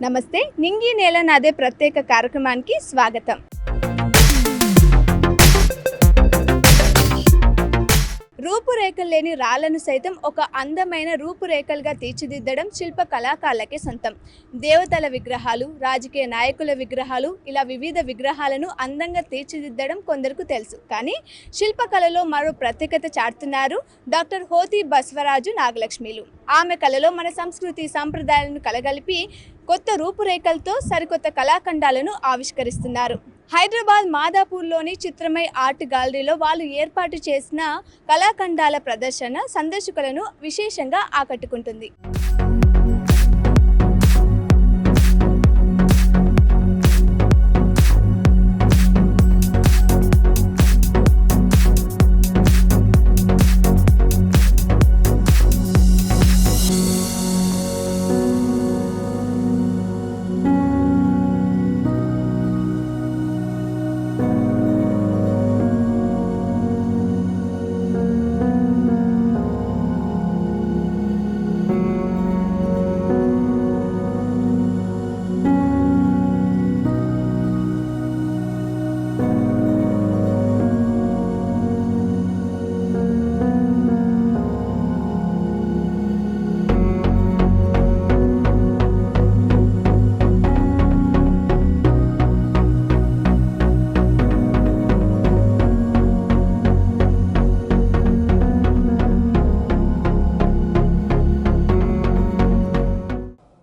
నమస్తే, నింగి నేల నాదే ప్రత్యేక కార్యక్రమానికి స్వాగతం. రూపురేఖలు లేని రాళ్లను సైతం ఒక అందమైన రూపురేఖలుగా తీర్చిదిద్దడం శిల్ప కళాకారులకే సొంతం. దేవతల విగ్రహాలు, రాజకీయ నాయకుల విగ్రహాలు, ఇలా వివిధ విగ్రహాలను అందంగా తీర్చిదిద్దడం కొందరికి తెలుసు. కానీ శిల్పకళలో మరో ప్రత్యేకత చాటుతున్నారు డాక్టర్ హోతీ బసవరాజు నాగలక్ష్మిలు. ఆమె కళలో మన సంస్కృతి సంప్రదాయాలను కలగలిపి కొత్త రూపురేఖలతో సరికొత్త కళాఖండాలను ఆవిష్కరిస్తున్నారు. హైదరాబాద్ మాదాపూర్లోని చిత్రమై ఆర్ట్ గ్యాలరీలో వాళ్ళు ఏర్పాటు చేసిన కళాఖండాల ప్రదర్శన సందర్శకులను విశేషంగా ఆకట్టుకుంటుంది.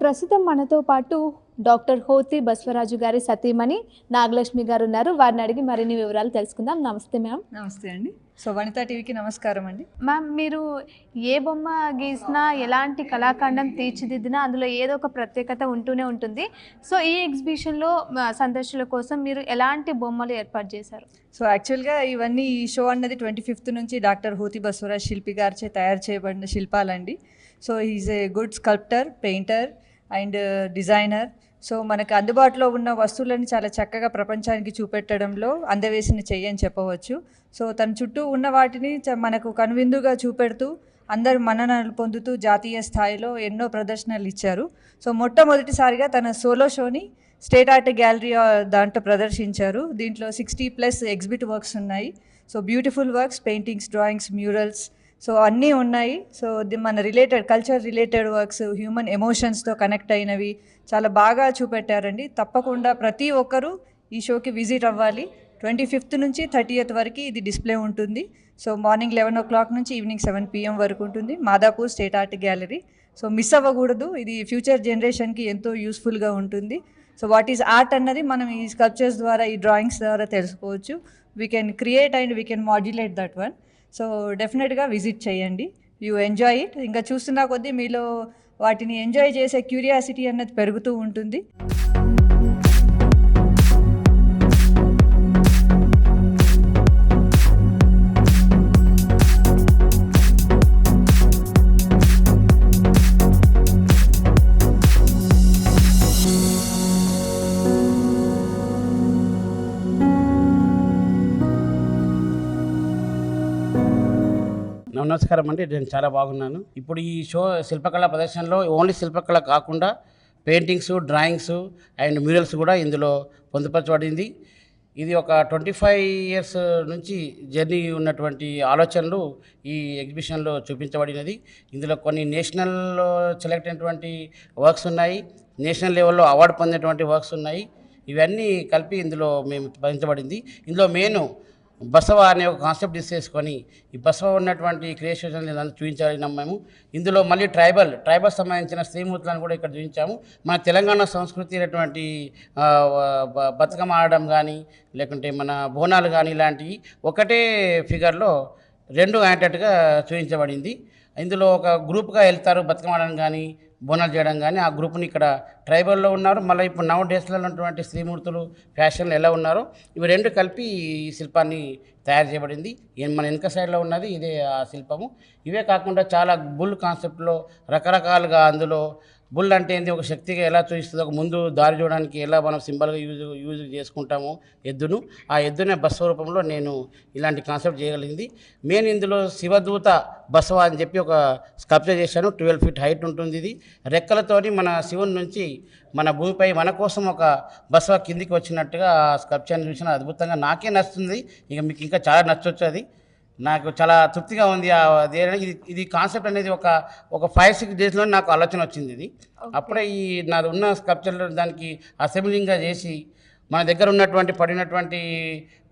ప్రస్తుతం మనతో పాటు డాక్టర్ హోతీ బసవరాజు గారి సతీమణి నాగలక్ష్మి గారు ఉన్నారు. వారిని అడిగి మరిన్ని వివరాలు తెలుసుకుందాం. నమస్తే మ్యామ్. నమస్తే అండి. సో వనితా టీవీకి నమస్కారం అండి. మ్యామ్, మీరు ఏ బొమ్మ గీసినా, ఎలాంటి కళాఖండం తీర్చిదిద్దినా అందులో ఏదో ఒక ప్రత్యేకత ఉంటూనే ఉంటుంది. సో ఈ ఎగ్జిబిషన్లో సందర్శకుల కోసం మీరు ఎలాంటి బొమ్మలు ఏర్పాటు చేశారు? సో యాక్చువల్గా ఇవన్నీ ఈ షో అన్నది 25th నుంచి డాక్టర్ హోతీ బసవరాజ్ శిల్పి గారిచే తయారు చేయబడిన శిల్పాలండి. So is a good sculptor, painter and designer. So మనకు అందుబాటులో ఉన్న వస్తువులను చాలా చక్కగా ప్రపంచానికి చూపెట్టడంలో అందవేసిన చెయ్యి అని చెప్పవచ్చు. సో తన చుట్టూ ఉన్న వాటిని మనకు కనువిందుగా చూపెడుతూ అందరూ మన్ననలు పొందుతూ జాతీయ స్థాయిలో ఎన్నో ప్రదర్శనలు ఇచ్చారు. సో మొట్టమొదటిసారిగా తన సోలో షోని స్టేట్ ఆర్ట్ గ్యాలరీ దాంట్లో ప్రదర్శించారు. దీంట్లో 60+ ఎగ్జిబిట్ వర్క్స్ ఉన్నాయి. So beautiful works, paintings, drawings, murals, so అన్నీ ఉన్నాయి. సో మన కల్చర్ రిలేటెడ్ వర్క్స్, హ్యూమన్ ఎమోషన్స్తో కనెక్ట్ అయినవి చాలా బాగా చూపెట్టారండి. తప్పకుండా ప్రతి ఒక్కరూ ఈ షోకి విజిట్ అవ్వాలి. 25th నుంచి 30th వరకు ఇది డిస్ప్లే ఉంటుంది. సో మార్నింగ్ 11 o'clock నుంచి ఈవినింగ్ 7 PM వరకు ఉంటుంది. Madhapur state art gallery. So miss అవ్వకూడదు. ఇది ఫ్యూచర్ జనరేషన్కి ఎంతో యూస్ఫుల్గా ఉంటుంది. సో వాట్ ఈజ్ ఆర్ట్ అన్నది మనం ఈ స్కల్ప్చర్స్ ద్వారా, ఈ డ్రాయింగ్స్ ద్వారా తెలుసుకోవచ్చు. We can create and we can modulate that one. So డెఫినెట్గా విజిట్ చేయండి. You enjoy it. ఇంకా చూస్తున్న కొద్దీ మీలో వాటిని ఎంజాయ్ చేసే క్యూరియాసిటీ అన్నది పెరుగుతూ ఉంటుంది. నమస్కారం అండి, నేను చాలా బాగున్నాను. ఇప్పుడు ఈ షో శిల్పకళ ప్రదర్శనలో ఓన్లీ శిల్పకళ కాకుండా పెయింటింగ్స్, డ్రాయింగ్స్ అండ్ మ్యూరల్స్ కూడా ఇందులో పొందుపరచబడింది. ఇది ఒక 25 years నుంచి జర్నీ ఉన్నటువంటి ఆలోచనలు ఈ ఎగ్జిబిషన్లో చూపించబడినది. ఇందులో కొన్ని నేషనల్లో సెలెక్ట్ అయినటువంటి వర్క్స్ ఉన్నాయి, నేషనల్ లెవెల్లో అవార్డు పొందినటువంటి వర్క్స్ ఉన్నాయి. ఇవన్నీ కలిపి ఇందులో మేము ప్రదర్శించబడింది. ఇందులో మెయిన్ బసవ అనే ఒక కాన్సెప్ట్ తీసుకొని ఈ బసవ ఉన్నటువంటి క్రియేషన్ చూపించాలి మేము. ఇందులో మళ్ళీ ట్రైబల్ సంబంధించిన స్త్రీమూర్తులను కూడా ఇక్కడ చూపించాము. మన తెలంగాణ సంస్కృతి అయినటువంటి బతుకమ్మ ఆడడం కానీ, లేకుంటే మన బోనాలు కానీ, ఇలాంటివి ఒకటే ఫిగర్లో 2 అయ్యేటట్టుగా చూపించబడింది. ఇందులో ఒక గ్రూప్గా వెళ్తారు బతుకమ్మ ఆడడం కానీ, బోనాలు చేయడం కానీ. ఆ గ్రూప్ని ఇక్కడ ట్రైబల్లో ఉన్నారు. మళ్ళీ ఇప్పుడు నవ డేస్లో ఉన్నటువంటి స్త్రీమూర్తులు ఫ్యాషన్లు ఎలా ఉన్నారో ఇవి 2 కలిపి ఈ శిల్పాన్ని తయారు చేయబడింది. మన వెనుక సైడ్లో ఉన్నది ఇదే ఆ శిల్పము. ఇవే కాకుండా చాలా బుల్ కాన్సెప్ట్లో రకరకాలుగా అందులో బుల్ అంటే ఏంటి, ఒక శక్తిగా ఎలా చూపిస్తుంది, ఒక ముందు దారి చూడడానికి ఎలా మనం సింబల్గా యూజ్ చేసుకుంటామో ఎద్దును, ఆ ఎద్దునే బస్వ రూపంలో నేను ఇలాంటి కాన్సెప్ట్ చేయగలిగింది. మెయిన్ ఇందులో శివదూత బసవ అని చెప్పి ఒక స్కల్ప్చర్ చేశాను. 12 ఫీట్ హైట్ ఉంటుంది. ఇది రెక్కలతోని మన శివుని నుంచి మన భూమిపై మన కోసం ఒక బసవ కిందికి వచ్చినట్టుగా ఆ స్కల్ప్చర్ని చూసిన అద్భుతంగా నాకే నచ్చుతుంది. ఇక మీకు ఇంకా చాలా నచ్చొచ్చు. అది నాకు చాలా తృప్తిగా ఉంది. ఇది కాన్సెప్ట్ అనేది ఒక 5-6 డేస్లో నాకు ఆలోచన వచ్చింది. ఇది అప్పుడే ఈ నాది ఉన్న స్కల్ప్చర్లో దానికి అసెంబ్లింగ్గా చేసి మన దగ్గర ఉన్నటువంటి పడినటువంటి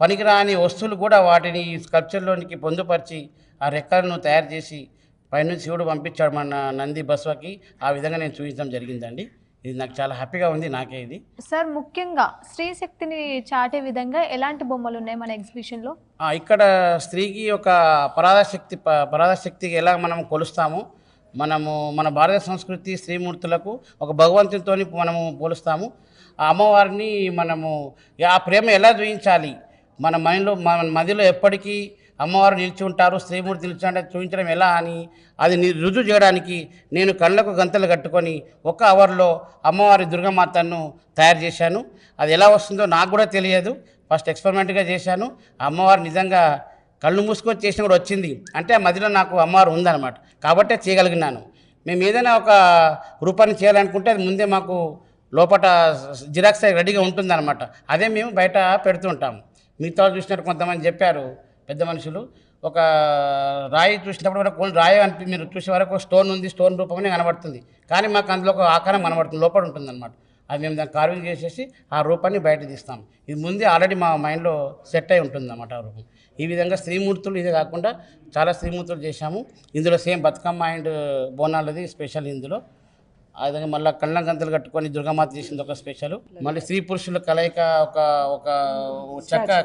పనికిరాని వస్తువులు కూడా వాటిని స్కల్ప్చర్లోనికి పొందుపరిచి ఆ రెక్కలను తయారు చేసి పైనుంచి శివుడు పంపించాడు మన నంది బసవకి. ఆ విధంగా నేను చూపించడం జరిగిందండి. ఇది నాకు చాలా హ్యాపీగా ఉంది. నాకే ఇది సార్ ముఖ్యంగా స్త్రీ శక్తిని చాటే విధంగా ఎలాంటి బొమ్మలు ఉన్నాయి మన ఎగ్జిబిషన్లో? ఇక్కడ స్త్రీకి ఒక పరాశక్తికి ఎలా మనం కొలుస్తామో, మన భారత సంస్కృతి స్త్రీమూర్తులకు ఒక భగవంతునితో మనము పోలుస్తాము. ఆ అమ్మవారిని మనము ఆ ప్రేమ ఎలా చూపించాలి, మన మదిలో ఎప్పటికీ అమ్మవారు నిలిచి ఉంటారు, స్త్రీమూర్తి నిలిచి అంటే చూపించడం ఎలా అని అది రుజువు చేయడానికి నేను కళ్ళకు గంతలు కట్టుకొని 1 అవర్లో అమ్మవారి దుర్గామాతను తయారు చేశాను. అది ఎలా వస్తుందో నాకు కూడా తెలియదు. ఫస్ట్ ఎక్స్పెరిమెంట్గా చేశాను. అమ్మవారు నిజంగా కళ్ళు మూసుకొని చేసిన కూడా వచ్చింది. అంటే ఆ మధ్యలో నాకు అమ్మవారు ఉందన్నమాట. కాబట్టే చేయగలిగినాను. మేము ఏదైనా ఒక రూపాన్ని చేయాలనుకుంటే అది ముందే మాకు లోపల జిరాక్స్ రెడీగా ఉంటుందన్నమాట. అదే మేము బయట పెడుతూ ఉంటాము. మిగతా చూసినట్టు కొంతమంది చెప్పారు పెద్ద మనుషులు, ఒక రాయి చూసినప్పుడు కూడా రాయి అని మీరు చూసే వరకు స్టోన్ ఉంది, స్టోన్ రూపమనే కనబడుతుంది. కానీ మాకు అందులో ఒక ఆకారం కనబడుతుంది, లోపల ఉంటుంది అనమాట. అది మేము దాన్ని కార్వింగ్ చేసేసి ఆ రూపాన్ని బయట తీస్తాం. ఇది ముందే ఆల్రెడీ మా మైండ్లో సెట్ అయి ఉంటుంది అన్నమాట ఆ రూపం. ఈ విధంగా స్త్రీమూర్తులు ఇదే కాకుండా చాలా స్త్రీమూర్తులు చేశాము. ఇందులో సేమ్ బతుకమ్మ అండ్ బోనాలది స్పెషల్ ఇందులో. ఆ విధంగా మళ్ళీ కళ్ళ గంతలు కట్టుకొని దుర్గామాత చేసింది ఒక స్పెషల్. మళ్ళీ స్త్రీ పురుషుల కలయిక ఒక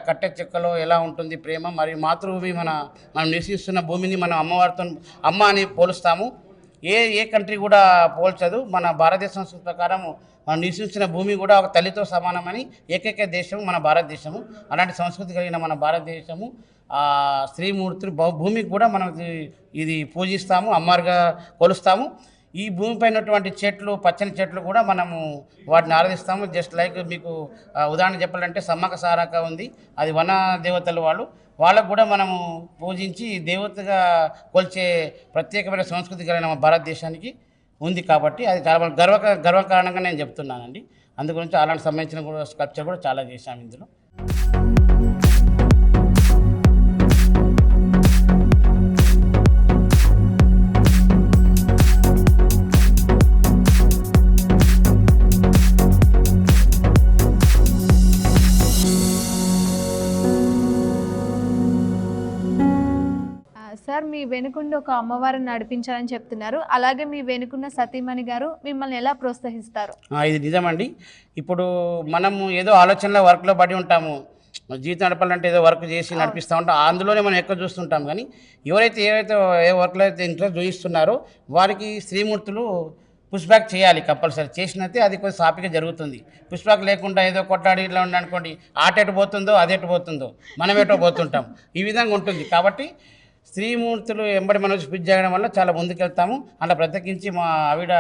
కట్టె చెక్కలో ఎలా ఉంటుంది ప్రేమ, మరియు మాతృభూమి మనం నివసిస్తున్న భూమిని మనం అమ్మవారితో అమ్మ అని పోలుస్తాము. ఏ కంట్రీ కూడా పోల్చదు. మన భారతదేశ సంస్కృతి ప్రకారం మనం నివసించిన భూమి కూడా ఒక తల్లితో సమానమని ఏకైక దేశం మన భారతదేశము. అలాంటి సంస్కృతి కలిగిన మన భారతదేశము స్త్రీమూర్తులు భూమికి కూడా మనం ఇది పూజిస్తాము, అమ్మవారిగా కొలుస్తాము. ఈ భూమిపైన ఉన్నటువంటి చెట్లు, పచ్చని చెట్లు కూడా మనము వాటిని ఆరాధిస్తాము. జస్ట్ లైక్ మీకు ఉదాహరణ చెప్పాలంటే సమ్మక సారక ఉంది, అది వన దేవతలు వాళ్ళకు కూడా మనము పూజించి దేవతగా కొలిచే ప్రత్యేకమైన సంస్కృతి కలిగిన మన భారతదేశానికి ఉంది. కాబట్టి అది చాలా గర్వకారణంగా నేను చెప్తున్నానండి. అందు గురించి అలాంటి సంబంధించిన కూడా స్కల్ప్చర్ కూడా చాలా చేశాము ఇందులో. సార్ మీ వెనుకుండి ఒక అమ్మవారిని నడిపించాలని చెప్తున్నారు. అలాగే మీ వెనుకున్న సతీమణి గారు మిమ్మల్ని ఎలా ప్రోత్సహిస్తారు? ఇది నిజమండి. ఇప్పుడు మనము ఏదో ఆలోచనలో వర్క్లో పడి ఉంటాము. జీవితం నడపాలంటే ఏదో వర్క్ చేసి నడిపిస్తూ ఉంటాం. అందులోనే మనం ఎక్కువ చూస్తుంటాం. కానీ ఏవైతే ఏ వర్క్లో అయితే ఇంట్రెస్ట్ చూపిస్తున్నారో వారికి స్త్రీమూర్తులు పుష్ బ్యాక్ చేయాలి కంపల్సరీ. చేసినట్టే అది కొంచెం సాపిగా జరుగుతుంది. పుష్ బ్యాక్ లేకుండా ఏదో కొట్టాడి ఇట్లా ఉండనుకోండి, ఆట ఎటు పోతుందో అది ఎటు పోతుందో మనం ఎటో పోతుంటాం. ఈ విధంగా ఉంటుంది. కాబట్టి స్త్రీమూర్తులు ఎంబడి మనం స్పీచ్ చేయడం వల్ల చాలా ముందుకెళ్తాము. అలా ప్రత్యేకించి మా ఆవిడ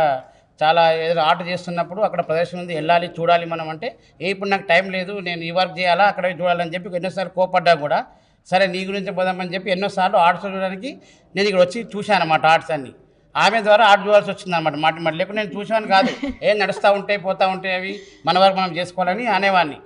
చాలా ఏదైనా ఆర్డర్ చేస్తున్నప్పుడు అక్కడ ప్రదర్శన ఉంది, వెళ్ళాలి చూడాలి మనం అంటే ఇప్పుడు నాకు టైం లేదు, నేను ఈ వర్క్ చేయాలా అక్కడ చూడాలని చెప్పి ఎన్నోసార్లు కోపడ్డా కూడా సరే నీ గురించి పోదామని చెప్పి ఎన్నోసార్లు ఆర్ట్స్ చూడడానికి నేను ఇక్కడ వచ్చి చూశాను అన్నమాట. ఆర్ట్స్ అన్ని ఆమె ద్వారా ఆర్ట్ చూడాల్సి వచ్చింది అనమాట. మాట లేకుండా నేను చూసాను కాదు, ఏం నడుస్తూ ఉంటాయి పోతూ ఉంటాయి, అవి మన వరకు మనం చేసుకోవాలని అనేవాడిని.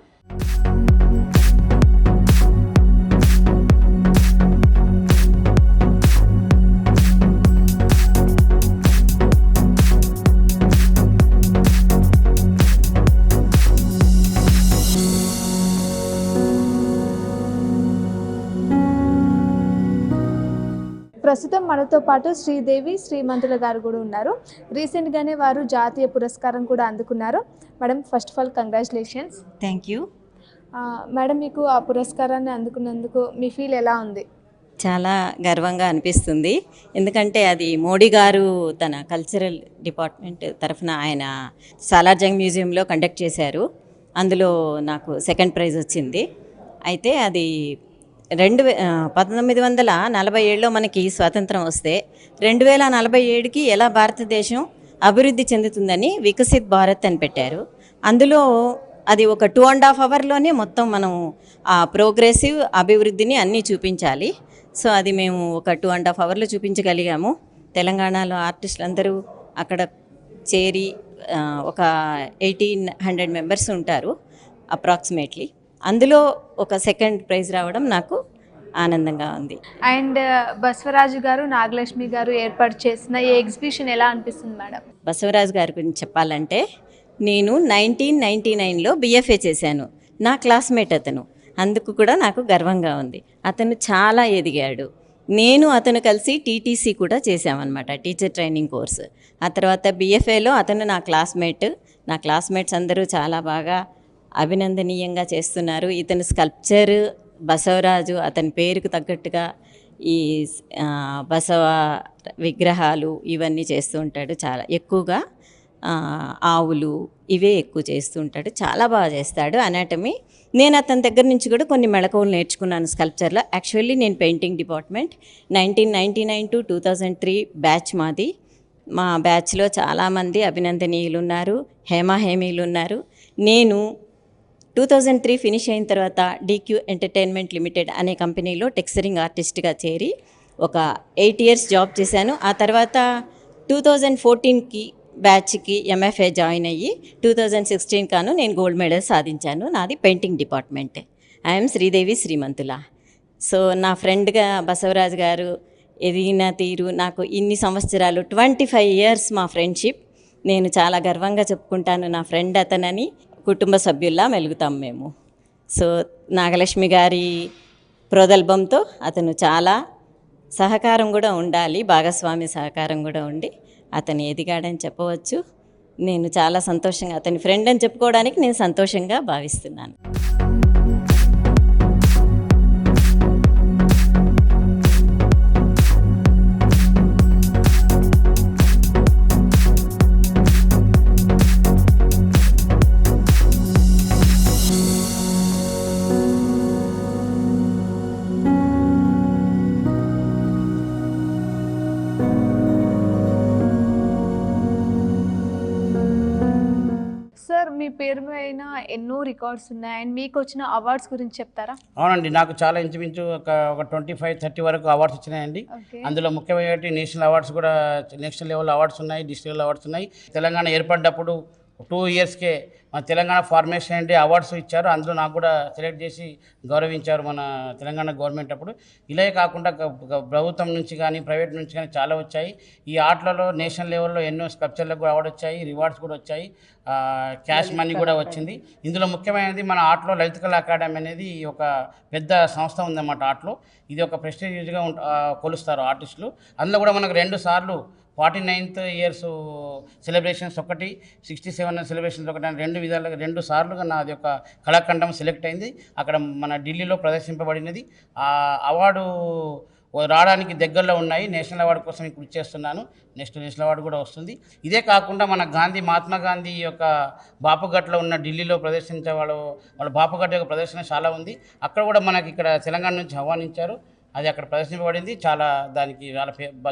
ప్రస్తుతం మనతో పాటు శ్రీదేవి శ్రీమంతుల గారు కూడా ఉన్నారు. రీసెంట్గానే వారు జాతీయ పురస్కారం కూడా అందుకున్నారు. Madam, first of all congratulations. Thank you madam, మీకు ఆ పురస్కారాన్ని అందుకున్నందుకు మీ ఫీల్ ఎలా ఉంది? చాలా గర్వంగా అనిపిస్తుంది. ఎందుకంటే అది మోడీ గారు తన కల్చరల్ డిపార్ట్మెంట్ తరఫున ఆయన సాలార్జంగ్ మ్యూజియంలో కండక్ట్ చేశారు. అందులో నాకు సెకండ్ ప్రైజ్ వచ్చింది. అయితే అది 1947లో మనకి స్వాతంత్రం వస్తే 2047కి ఎలా భారతదేశం అభివృద్ధి చెందుతుందని వికసిత్ భారత్ అని పెట్టారు. అందులో అది ఒక 2.5 అవర్లోనే మొత్తం మనం ఆ ప్రోగ్రెసివ్ అభివృద్ధిని అన్నీ చూపించాలి. సో అది మేము ఒక 2.5 అవర్లో చూపించగలిగాము. తెలంగాణలో ఆర్టిస్టులు అందరూ అక్కడ చేరి ఒక 1800 మెంబర్స్ ఉంటారు అప్రాక్సిమేట్లీ. అందులో ఒక సెకండ్ ప్రైజ్ రావడం నాకు ఆనందంగా ఉంది. అండ్ బసవరాజు గారు, నాగలక్ష్మి గారు ఏర్పాటు చేసిన ఈ ఎగ్జిబిషన్ ఎలా అనిపిస్తుంది మేడం? బసవరాజు గారి గురించి చెప్పాలంటే, నేను 1999లో BFA చేశాను. నా క్లాస్మేట్ అతను. అందుకు కూడా నాకు గర్వంగా ఉంది. అతను చాలా ఎదిగాడు. నేను అతను కలిసి TTC కూడా చేశామన్నమాట, టీచర్ ట్రైనింగ్ కోర్సు. ఆ తర్వాత BFAలో అతను నా క్లాస్మేట్. నా క్లాస్మేట్స్ అందరూ చాలా బాగా అభినందనీయంగా చేస్తున్నారు. ఇతను స్కల్ప్చర్ బసవరాజు, అతని పేరుకు తగ్గట్టుగా ఈ బసవ విగ్రహాలు ఇవన్నీ చేస్తూ ఉంటాడు. చాలా ఎక్కువగా ఆవులు ఇవే ఎక్కువ చేస్తూ ఉంటాడు. చాలా బాగా చేస్తాడు అనాటమీ. నేను అతని దగ్గర నుంచి కూడా కొన్ని మెళకువలు నేర్చుకున్నాను స్కల్ప్చర్లో. యాక్చువల్లీ నేను పెయింటింగ్ డిపార్ట్మెంట్ 1999 to 2003 బ్యాచ్ మాది. మా బ్యాచ్లో చాలామంది అభినందనీయులు ఉన్నారు, హేమీలు ఉన్నారు. నేను 2003 ఫినిష్ అయిన తర్వాత DQ ఎంటర్టైన్మెంట్ లిమిటెడ్ అనే కంపెనీలో టెక్స్చరింగ్ ఆర్టిస్ట్గా చేరి ఒక 8 years జాబ్ చేశాను. ఆ తర్వాత 2014కి బ్యాచ్కి MFA జాయిన్ అయ్యి 2016 కాను నేను గోల్డ్ మెడల్ సాధించాను. నాది painting department. I am Sridevi Srimanthula. So నా ఫ్రెండ్గా బసవరాజు గారు ఎదిగిన తీరు, నాకు ఇన్ని సంవత్సరాలు 25 years మా ఫ్రెండ్షిప్, నేను చాలా గర్వంగా చెప్పుకుంటాను. నా ఫ్రెండ్ అతనని కుటుంబ సభ్యుల్లా మెలుగుతాం మేము. సో నాగలక్ష్మి గారి ప్రోదల్భంతో అతను చాలా సహకారం కూడా ఉండాలి, భాగస్వామి సహకారం కూడా ఉండి అతను ఎదిగాడని చెప్పవచ్చు. నేను చాలా సంతోషంగా, అతని ఫ్రెండ్ అని చెప్పుకోవడానికి నేను సంతోషంగా భావిస్తున్నాను. సార్, మీ పేరు పైన ఎన్నో రికార్డ్స్ ఉన్నాయి అండ్ మీకు వచ్చిన అవార్డ్స్ గురించి చెప్తారా? అవునండి, నాకు చాలా ఇంచుమించు ఒక 25-30 వరకు అవార్డ్స్ వచ్చినాయండి. అందులో ముఖ్యమైన నేషనల్ అవార్డ్స్ కూడా, నేషనల్ లెవెల్ అవార్డ్స్ ఉన్నాయి, డిస్ట్రిక్ట్ అవార్డ్స్ ఉన్నాయి. తెలంగాణ ఏర్పడ్డప్పుడు 2 yearsకే మన తెలంగాణ ఫార్మేషన్ డే అవార్డ్స్ ఇచ్చారు. అందులో నాకు కూడా సెలెక్ట్ చేసి గౌరవించారు మన తెలంగాణ గవర్నమెంట్ అప్పుడు. ఇలాగే కాకుండా ప్రభుత్వం నుంచి కానీ ప్రైవేట్ నుంచి కానీ చాలా వచ్చాయి. ఈ ఆటలలో నేషనల్ లెవెల్లో ఎన్నో స్కల్ప్చర్లకు కూడా అవార్డు వచ్చాయి, రివార్డ్స్ కూడా వచ్చాయి, క్యాష్ మనీ కూడా వచ్చింది. ఇందులో ముఖ్యమైనది మన ఆటలో లలిత కళా అకాడమీ అనేది ఒక పెద్ద సంస్థ ఉందన్నమాట. ఆటలో ఇది ఒక ప్రెస్టీజియస్గా కొలుస్తారు ఆర్టిస్టులు. అందులో కూడా మనకు 2 సార్లు 49th years సెలబ్రేషన్స్ ఒకటి, 67 సెలబ్రేషన్స్ ఒకటి, 2 విధాలుగా 2 సార్లుగా నాది యొక్క కళాఖండం సెలెక్ట్ అయింది. అక్కడ మన ఢిల్లీలో ప్రదర్శింపబడినది. ఆ అవార్డు రావడానికి దగ్గరలో ఉన్నాయి. నేషనల్ అవార్డు కోసం కృషి చేస్తున్నాను. నెక్స్ట్ నేషనల్ అవార్డు కూడా వస్తుంది. ఇదే కాకుండా మన మహాత్మా గాంధీ యొక్క బాపుఘట్లో ఉన్న ఢిల్లీలో ప్రదర్శించే వాళ్ళ బాపుఘట్ యొక్క ప్రదర్శన చాలా ఉంది. అక్కడ కూడా మనకి ఇక్కడ తెలంగాణ నుంచి ఆహ్వానించారు. అది అక్కడ ప్రదర్శింపబడింది. దానికి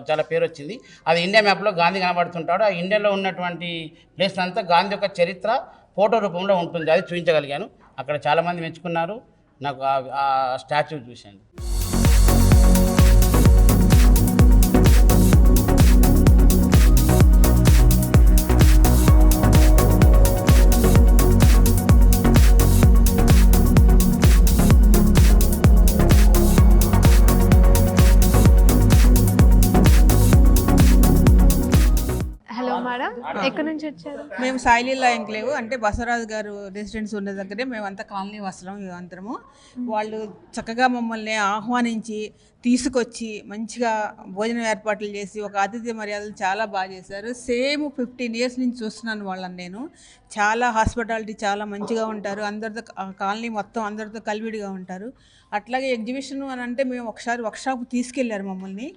చాలా పేరు వచ్చింది. అది ఇండియా మ్యాప్లో గాంధీ కనబడుతుంటాడు. ఆ ఇండియాలో ఉన్నటువంటి ప్లేస్ అంతా గాంధీ యొక్క చరిత్ర ఫోటో రూపంలో ఉంటుంది. అది చూపించగలిగాను. అక్కడ చాలామంది మెచ్చుకున్నారు. నాకు ఆ స్టాచ్యూ చూశాను. ఎక్కడి నుంచి వచ్చారు? మేము సాయిలీలా ఎంక్లేవ్ అంటే బసవరాజు గారు రెసిడెన్స్ ఉన్న దగ్గరే మేమంతా కాలనీ వస్తున్నాం. మేమంతరము వాళ్ళు చక్కగా మమ్మల్ని ఆహ్వానించి తీసుకొచ్చి మంచిగా భోజనం ఏర్పాట్లు చేసి ఒక అతిథి మర్యాదలు చాలా బాగా చేశారు. సేమ్ 15 years నుంచి చూస్తున్నాను వాళ్ళని నేను. చాలా హాస్పిటాలిటీ చాలా మంచిగా ఉంటారు. అందరితో కాలనీ మొత్తం అందరితో కలివిడిగా ఉంటారు. అట్లాగే ఎగ్జిబిషన్ అని అంటే మేము ఒకసారి వర్క్షాప్ తీసుకెళ్లారు మమ్మల్ని.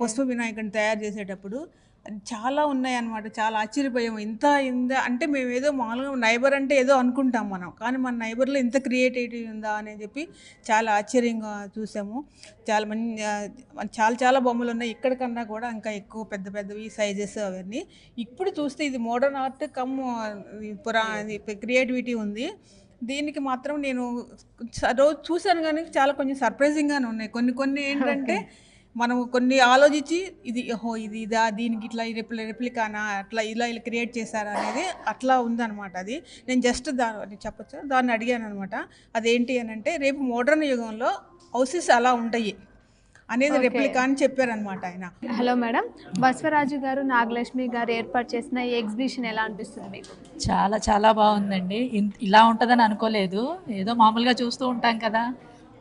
పుష్ప వినాయకుడిని తయారు చేసేటప్పుడు చాలా ఉన్నాయన్నమాట. చాలా ఆశ్చర్యపోయాము. ఇంత అంటే మేమేదో మామూలుగా నైబర్ అంటే ఏదో అనుకుంటాం మనం, కానీ మన నైబర్లో ఇంత క్రియేటివిటీ ఉందా అని చెప్పి చాలా ఆశ్చర్యంగా చూసాము. చాలా చాలా చాలా బొమ్మలు ఉన్నాయి. ఇక్కడికన్నా కూడా ఇంకా ఎక్కువ పెద్ద పెద్దవి సైజెస్ అవన్నీ. ఇప్పుడు చూస్తే ఇది మోడర్న్ ఆర్ట్ కమ్ క్రియేటివిటీ ఉంది. దీనికి మాత్రం నేను రోజు చూశాను, కానీ చాలా కొంచెం సర్ప్రైజింగ్గానే ఉన్నాయి. కొన్ని ఏంటంటే మనం కొన్ని ఆలోచించి ఇది ఇదా, దీనికి ఇట్లా రెప్లికానా, అట్లా ఇలా క్రియేట్ చేశారా అనేది అట్లా ఉందన్నమాట. అది నేను జస్ట్ దాన్ని అడిగాను అనమాట. అదేంటి అని అంటే, రేపు మోడర్న్ యుగంలో హౌసెస్ అలా ఉంటాయి అనేది రెప్లికా అని చెప్పారనమాట ఆయన. హలో మేడం, బసవరాజు గారు నాగలక్ష్మి గారు ఏర్పాటు చేసిన ఈ ఎగ్జిబిషన్ ఎలా అనిపిస్తుంది మీకు? చాలా చాలా బాగుందండి. ఇలా ఉంటుందని అనుకోలేదు. ఏదో మామూలుగా చూస్తూ ఉంటాం కదా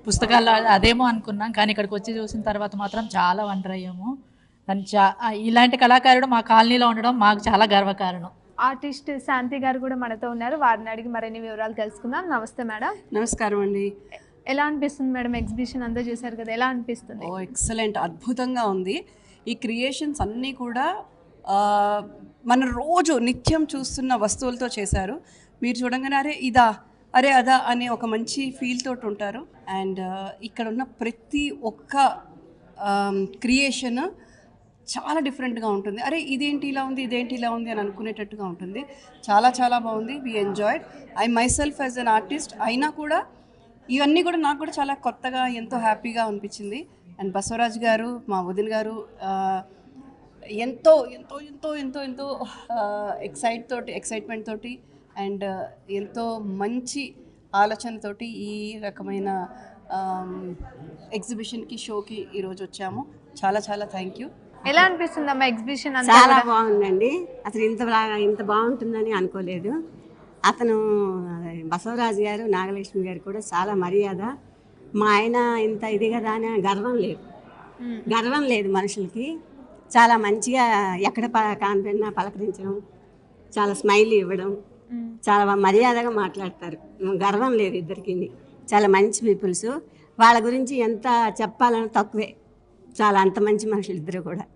పుస్తకాల్లో, అదేమో అనుకున్నాం, కానీ ఇక్కడికి వచ్చి చూసిన తర్వాత మాత్రం చాలా వండర్ అయ్యాము. అని ఇలాంటి కళాకారుడు మా కాలనీలో ఉండడం మాకు చాలా గర్వకారణం. ఆర్టిస్ట్ శాంతి గారు కూడా మనతో ఉన్నారు, వారిని అడిగి మరిన్ని వివరాలు తెలుసుకుందాం. నమస్తే మేడం. నమస్కారం అండి. ఎలా అనిపిస్తుంది మేడం? ఎగ్జిబిషన్ అంతా చూసారు కదా, ఎలా అనిపిస్తుంది? ఎక్సలెంట్, అద్భుతంగా ఉంది. ఈ క్రియేషన్స్ అన్నీ కూడా మన రోజు నిత్యం చూస్తున్న వస్తువులతో చేశారు. మీరు చూడంగానే అరే ఇదా, అరే అదా అనే ఒక మంచి ఫీల్ తోటి ఉంటారు. అండ్ ఇక్కడ ఉన్న ప్రతి ఒక్క క్రియేషన్ చాలా డిఫరెంట్గా ఉంటుంది. అరే ఇదేంటి ఇలా ఉంది, ఇదేంటి ఇలా ఉంది అని అనుకునేటట్టుగా ఉంటుంది. చాలా చాలా బాగుంది. We enjoyed. I my self as an artist అయినా కూడా ఇవన్నీ కూడా నాకు కూడా చాలా కొత్తగా, ఎంతో హ్యాపీగా అనిపించింది. అండ్ బసవరాజు గారు, మా వదిన గారు ఎంతో ఎంతో ఎంతో ఎంతో ఎంతో ఎక్సైట్మెంట్ తోటి అండ్ ఎంతో మంచి ఆలోచనతోటి ఈ రకమైన ఎగ్జిబిషన్కి, షోకి ఈరోజు వచ్చాము. చాలా చాలా థ్యాంక్ యూ. ఎలా అనిపిస్తుంది అమ్మా ఎగ్జిబిషన్? చాలా బాగుందండి. అసలు ఇంత బాగుంటుందని అనుకోలేదు. అతను బసవరాజు గారు, నాగలక్ష్మి గారు కూడా చాలా మర్యాద. మా ఆయన ఇంత ఇది కదా అని గర్వం లేదు మనుషులకి. చాలా మంచిగా ఎక్కడ కాన్ఫిడెంట్గా పలకరించడం, చాలా స్మైల్ ఇవ్వడం, చాలా మర్యాదగా మాట్లాడతారు. గర్వం లేదు ఇద్దరికి. చాలా మంచి పీపుల్స్. వాళ్ళ గురించి ఎంత చెప్పాలని తక్కువే. చాలా అంత మంచి మనుషులు ఇద్దరు కూడా.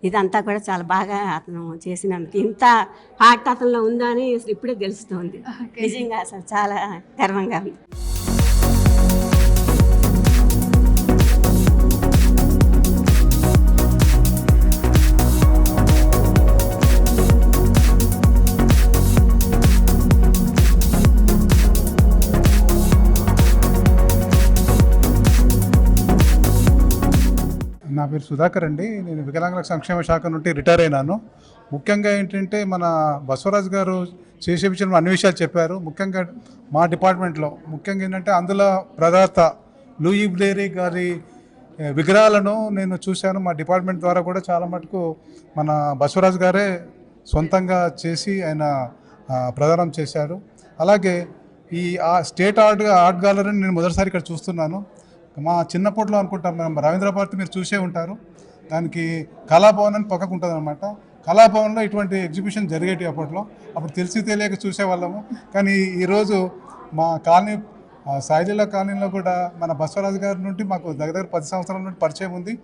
ఇదంతా కూడా చాలా బాగా అతను చేసినందుకు ఇంత హార్ట్ అతనిలో ఉందా అని అసలు ఇప్పుడే తెలుస్తుంది. నిజంగా అసలు చాలా గర్వంగా ఉంది. నా పేరు సుధాకర్ అండి. నేను వికలాంగుల సంక్షేమ శాఖ నుండి రిటైర్ అయినాను. ముఖ్యంగా ఏంటంటే మన బసవరాజు గారు చేసే విషయంలో అన్ని విషయాలు చెప్పారు. ముఖ్యంగా మా డిపార్ట్మెంట్లో ముఖ్యంగా ఏంటంటే అందులో ప్రదాత లూయి బ్లేరీ గారి విగ్రహాలను నేను చూశాను. మా డిపార్ట్మెంట్ ద్వారా కూడా చాలా మటుకు మన బసవరాజు గారే సొంతంగా చేసి ఆయన ప్రదానం చేశారు. అలాగే ఈ స్టేట్ ఆర్ట్ గ్యాలరీని నేను మొదటిసారి ఇక్కడ చూస్తున్నాను. మా చిన్నప్పట్లో అనుకుంటాం మనం రవీంద్ర భారతి మీరు చూసే ఉంటారు. దానికి కళాభవన్ అని పక్కకు ఉంటుంది అనమాట. కళాభవన్లో ఇటువంటి ఎగ్జిబిషన్ జరిగేటి అప్పట్లో. అప్పుడు తెలియక చూసేవాళ్ళము. కానీ ఈరోజు మా కాలనీ సాయిలీలా కాలనీలో కూడా మన బసవరాజు గారి నుండి మాకు దగ్గర 10 సంవత్సరాల నుండి పరిచయం ఉంది.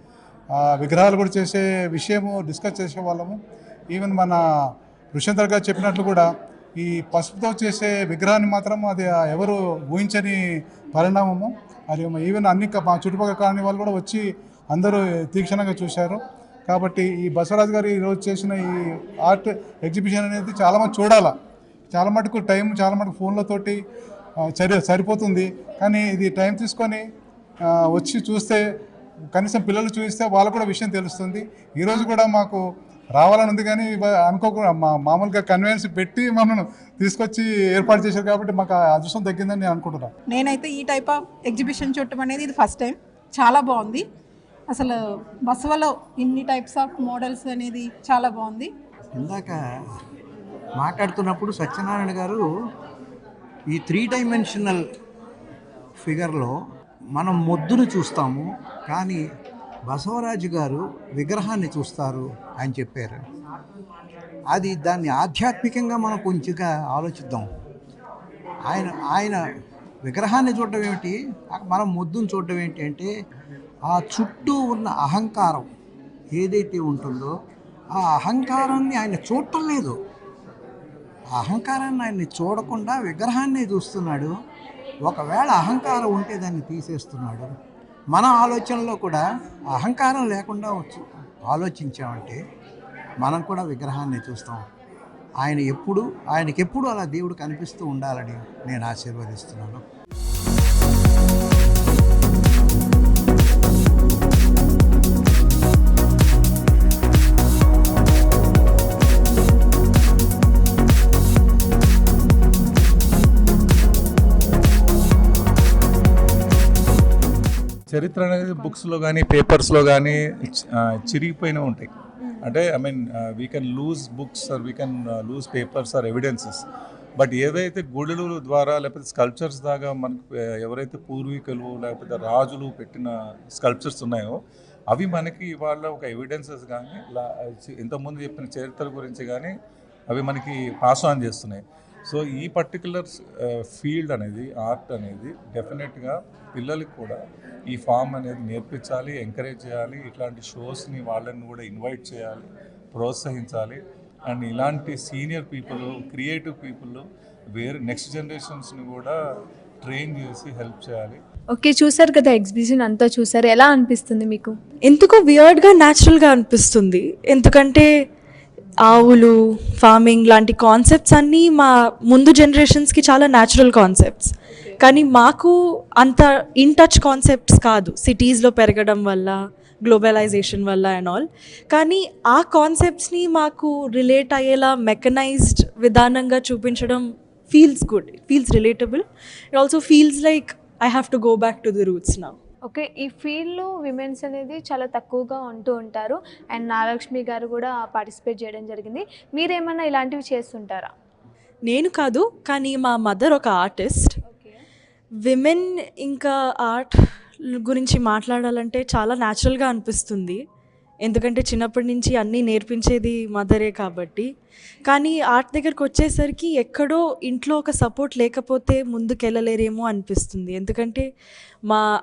విగ్రహాలు కూడా చేసే విషయము డిస్కస్ చేసేవాళ్ళము. ఈవెన్ మన ఋషేంద్ర గారు చెప్పినట్లు కూడా ఈ పసుపుతో చేసే విగ్రహాన్ని మాత్రం అది ఎవరు ఊహించని పరిణామము. అది ఈవెన్ అన్ని మా చుట్టుపక్కల కాలనీ వాళ్ళు కూడా వచ్చి అందరూ తీక్షణంగా చూశారు. కాబట్టి ఈ బసవరాజు గారు ఈరోజు చేసిన ఈ ఆర్ట్ ఎగ్జిబిషన్ అనేది చాలామంది చూడాలా. చాలా మటుకు టైం చాలా మటుకు ఫోన్లతోటి సరిపోతుంది. కానీ ఇది టైం తీసుకొని వచ్చి చూస్తే, కనీసం పిల్లలు చూస్తే వాళ్ళకు కూడా విషయం తెలుస్తుంది. ఈరోజు కూడా మాకు రావాలని ఉంది, కానీ అనుకోకుండా మామూలుగా కన్వీనియన్స్ పెట్టి మమ్మల్ని తీసుకొచ్చి ఏర్పాటు చేశారు కాబట్టి మాకు అదృష్టం తగ్గిందని నేను అనుకుంటున్నాను. నేనైతే ఈ టైప్ ఆఫ్ ఎగ్జిబిషన్ చూడటం అనేది ఇది ఫస్ట్ టైం. చాలా బాగుంది. అసలు బసవలో ఇన్ని టైప్స్ ఆఫ్ మోడల్స్ అనేది చాలా బాగుంది. ఇందాక మాట్లాడుతున్నప్పుడు సత్యనారాయణ గారు ఈ 3 డైమెన్షనల్ ఫిగర్లో మనం మొద్దును చూస్తాము, కానీ బసవరాజు గారు విగ్రహాన్ని చూస్తారు అని చెప్పారు. దాన్ని ఆధ్యాత్మికంగా మనం కొంచెంగా ఆలోచిద్దాం. ఆయన విగ్రహాన్ని చూడటం ఏమిటి, మనం మొద్దును చూడటం ఏంటి అంటే ఆ చుట్టూ ఉన్న అహంకారం ఏదైతే ఉంటుందో ఆ అహంకారాన్ని ఆయన చూడటం లేదు. ఆ అహంకారాన్ని ఆయన్ని చూడకుండా విగ్రహాన్ని చూస్తున్నాడు. ఒకవేళ అహంకారం ఉంటే దాన్ని తీసేస్తున్నాడు. మన ఆలోచనలో కూడా అహంకారం లేకుండా ఆలోచించామంటే మనం కూడా విగ్రహాన్ని చూస్తాం. ఆయనకెప్పుడు అలా దేవుడు కనిపిస్తూ ఉండాలని నేను ఆశీర్వదిస్తున్నాను. చరిత్ర అనేది బుక్స్లో కానీ పేపర్స్లో కానీ చిరిగిపోయినా ఉంటాయి. అంటే I mean we can lose books or we can lose papers or evidences. But ఏదైతే గుడుల ద్వారా లేకపోతే స్కల్ప్చర్స్ దాకా మనకు ఎవరైతే పూర్వీకులు లేకపోతే రాజులు పెట్టిన స్కల్ప్చర్స్ ఉన్నాయో అవి మనకి ఇవాళ ఒక ఎవిడెన్సెస్ కానీ ఇంతకుముందు చెప్పిన చరిత్ర గురించి కానీ అవి మనకి పాస్ ఆన్ చేస్తున్నాయి. సో ఈ పర్టికులర్ ఫీల్డ్ అనేది ఆర్ట్ అనేది డెఫినెట్గా పిల్లలకి కూడా ఈ ఫామ్ అనేది నేర్పించాలి, ఎంకరేజ్ చేయాలి. ఇట్లాంటి షోస్ని వాళ్ళని కూడా ఇన్వైట్ చేయాలి, ప్రోత్సహించాలి. అండ్ ఇలాంటి సీనియర్ పీపుల్, క్రియేటివ్ పీపుల్ వేరే నెక్స్ట్ జనరేషన్స్ని కూడా ట్రైన్ చేసి హెల్ప్ చేయాలి. ఓకే, చూసారు కదా ఎగ్జిబిషన్ అంతా చూసారు, ఎలా అనిపిస్తుంది మీకు? ఎందుకో వియర్డ్గా న్యాచురల్గా అనిపిస్తుంది. ఎందుకంటే ఆవులు, ఫార్మింగ్ లాంటి కాన్సెప్ట్స్ అన్నీ మా ముందు జనరేషన్స్కి చాలా న్యాచురల్ కాన్సెప్ట్స్, కానీ మాకు అంత ఇన్ టచ్ కాన్సెప్ట్స్ కాదు సిటీస్లో పెరగడం వల్ల, గ్లోబలైజేషన్ వల్ల అండ్ ఆల్. కానీ ఆ కాన్సెప్ట్స్ని మాకు రిలేట్ అయ్యేలా మెకనైజ్డ్ విధానంగా చూపించడం feels good, it feels relatable. It also feels like I have to go back to the roots now. Okay, ఈ ఫీల్డ్లో విమెన్స్ అనేది చాలా తక్కువగా ఉంటూ ఉంటారు. అండ్ నాగలక్ష్మి గారు కూడా పార్టిసిపేట్ చేయడం జరిగింది. మీరేమన్నా ఇలాంటివి చేస్తుంటారా? నేను కాదు, కానీ మా మదర్ ఒక ఆర్టిస్ట్. విమెన్ ఇంకా ఆర్ట్ గురించి మాట్లాడాలంటే చాలా న్యాచురల్గా అనిపిస్తుంది, ఎందుకంటే చిన్నప్పటి నుంచి అన్నీ నేర్పించేది మదరే కాబట్టి. కానీ ఆర్ట్ దగ్గరకు వచ్చేసరికి ఎక్కడో ఇంట్లో ఒక సపోర్ట్ లేకపోతే ముందుకెళ్ళలేరేమో అనిపిస్తుంది. ఎందుకంటే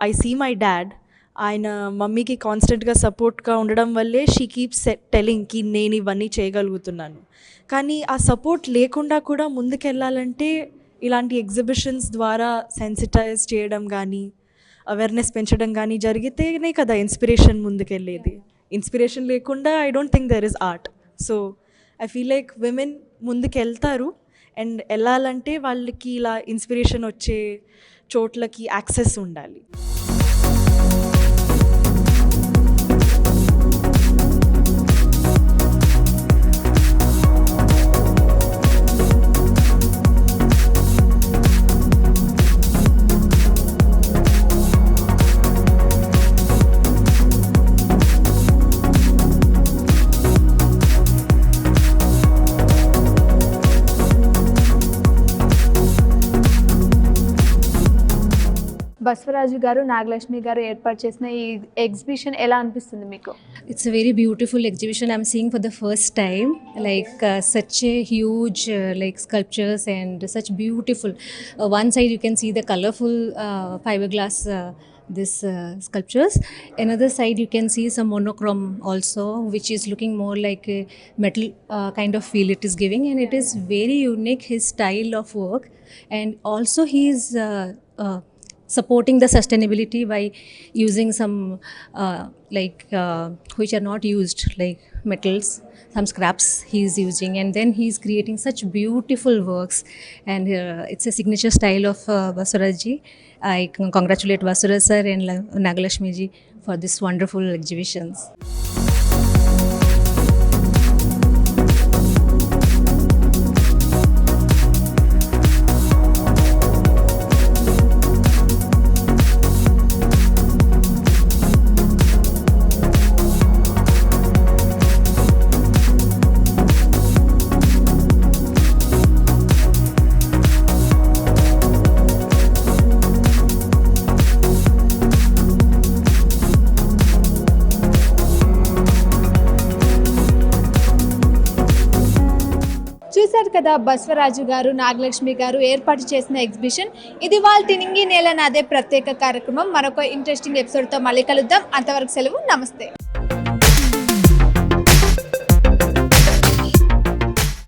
ఐ సీ మై డాడ్, ఆయన మమ్మీకి కాన్స్టెంట్గా సపోర్ట్గా ఉండడం వల్లే షీ కీప్స్ టెలింగ్ కి నేను ఇవన్నీ చేయగలుగుతున్నాను. కానీ ఆ సపోర్ట్ లేకుండా కూడా ముందుకెళ్ళాలంటే ఇలాంటి ఎగ్జిబిషన్స్ ద్వారా సెన్సిటైజ్ చేయడం కానీ, అవేర్నెస్ పెంచడం కానీ జరిగితేనే కదా ఇన్స్పిరేషన్ ముందుకెళ్ళేది. ఇన్స్పిరేషన్ లేకుండా I don't think there is art. So I feel like women ముందుకు వెళ్తారు, అండ్ వెళ్ళాలంటే వాళ్ళకి ఇలా ఇన్స్పిరేషన్ వచ్చే చోట్లకి యాక్సెస్ ఉండాలి. బసవరాజు గారు, నాగలక్ష్మి గారు ఏర్పాటు చేసిన ఈ ఎగ్జిబిషన్ ఎలా అనిపిస్తుంది మీకు? It's a very beautiful exhibition I'm seeing for the first time. Like such a huge like sculptures and such beautiful. One side you can see the colorful fiberglass sculptures. Another side you can see some monochrome also, which is looking more like a metal kind of feel it is giving, and it is very unique, his style of work. And also he is supporting the sustainability by using some which are not used, like metals, some scraps he is using, and then he is creating such beautiful works. And it's a signature style of Baswaraj ji. I congratulate Baswaraj sir and Nagalakshmi ji for this wonderful exhibitions. చూశారు కదా బసవరాజు గారు, నాగలక్ష్మి గారు ఏర్పాటు చేసిన exhibition. ఇది వాళ్ళ తినింగి నేల నాదే ప్రత్యేక కార్యక్రమం. మరొక ఇంట్రెస్టింగ్ ఎపిసోడ్తో మళ్ళీ కలుద్దాం. అంతవరకు సెలవు, నమస్తే.